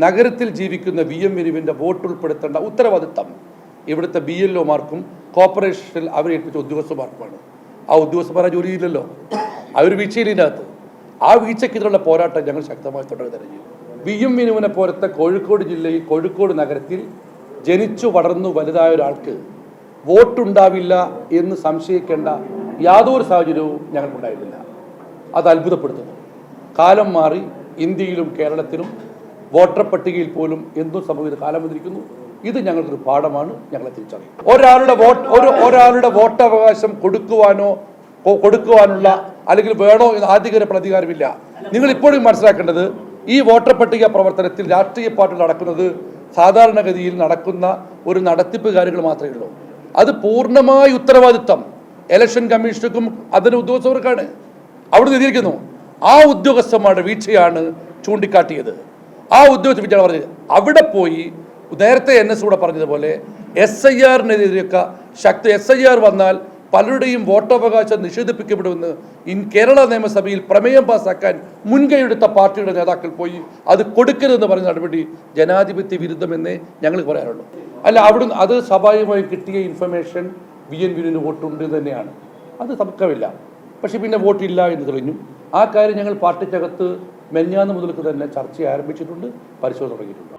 നഗരത്തിൽ ജീവിക്കുന്ന VM വിനുവിൻ്റെ vote ഉൾപ്പെടുത്തേണ്ട ഉത്തരവാദിത്തം ഇവിടുത്തെ BLO മാർക്കും കോർപ്പറേഷനിൽ അവരേൽപ്പിച്ച ഉദ്യോഗസ്ഥന്മാർക്കുമാണ്. ആ ഉദ്യോഗസ്ഥന്മാർ ആ ജോലിയില്ലല്ലോ, അവർ വീഴ്ചയിലിനകത്ത്. ആ വീഴ്ചയ്ക്കെതിരുള്ള പോരാട്ടം ഞങ്ങൾ ശക്തമായി തുടരുക തന്നെ ചെയ്യും. VM വിനുവിനെ പോലത്തെ കോഴിക്കോട് ജില്ലയിൽ കോഴിക്കോട് നഗരത്തിൽ ജനിച്ചു വളർന്നു വലുതായ ഒരാൾക്ക് വോട്ടുണ്ടാവില്ല എന്ന് സംശയിക്കേണ്ട യാതൊരു സാഹചര്യവും ഞങ്ങൾക്കുണ്ടായിരുന്നില്ല. അത് അത്ഭുതപ്പെടുത്തുന്നു. കാലം മാറി, ഇന്ത്യയിലും കേരളത്തിലും വോട്ടർ പട്ടികയിൽ പോലും എന്തും സംഭവിക്കുന്ന കാലം വന്നിരിക്കുന്നു. ഇത് ഞങ്ങൾക്കൊരു പാഠമാണ്, ഞങ്ങളെ തിരിച്ചറിയും. ഒരാളുടെ വോട്ടവകാശം കൊടുക്കുവാനുള്ള അല്ലെങ്കിൽ വേണോ എന്ന് ആധികാരിക അധികാരമില്ല. നിങ്ങൾ ഇപ്പോഴും മനസ്സിലാക്കേണ്ടത്, ഈ വോട്ടർ പട്ടിക പ്രവർത്തനത്തിൽ രാഷ്ട്രീയ പാർട്ടികൾ നടക്കുന്നത് സാധാരണഗതിയിൽ നടക്കുന്ന ഒരു നടത്തിപ്പ് കാര്യങ്ങൾ മാത്രമേ ഉള്ളൂ. അത് പൂർണ്ണമായ ഉത്തരവാദിത്തം ഇലക്ഷൻ കമ്മീഷനും അതിന് ഉദ്യോഗസ്ഥർക്കാണ്. അവിടെ നിന്നിരിക്കുന്നു. ആ ഉദ്യോഗസ്ഥന്മാരുടെ വീഴ്ചയാണ് ചൂണ്ടിക്കാട്ടിയത്. ആ ഉദ്യോഗസ്ഥ വീഴ്ചയാണ് പറഞ്ഞത്. അവിടെ പോയി നേരത്തെ NS കൂടെ പറഞ്ഞതുപോലെ SIR-നെതിരെയൊക്കെ SIR വന്നാൽ പലരുടെയും വോട്ടവകാശം നിഷേധിപ്പിക്കപ്പെടുമെന്ന് കേരള നിയമസഭയിൽ പ്രമേയം പാസാക്കാൻ മുൻകൈയെടുത്ത പാർട്ടിയുടെ നേതാക്കൾ പോയി അത് കൊടുക്കരുതെന്ന് പറഞ്ഞ നടപടി ജനാധിപത്യ വിരുദ്ധമെന്നേ ഞങ്ങൾ പറയാറുള്ളൂ. അല്ല, അവിടുന്ന് അത് സ്വാഭാവികമായി കിട്ടിയ ഇൻഫർമേഷൻ VN വിനുവിന് വോട്ടുണ്ട് തന്നെയാണ്, അത് തർക്കമില്ല. പക്ഷെ പിന്നെ വോട്ടില്ല എന്ന് തെളിഞ്ഞു. ആ കാര്യം ഞങ്ങൾ പാർട്ടിക്കകത്ത് മെഞ്ഞാന്ന് മുതൽക്ക് തന്നെ ചർച്ച ആരംഭിച്ചിട്ടുണ്ട്, പരിശോധന തുടങ്ങിയിട്ടുണ്ട്.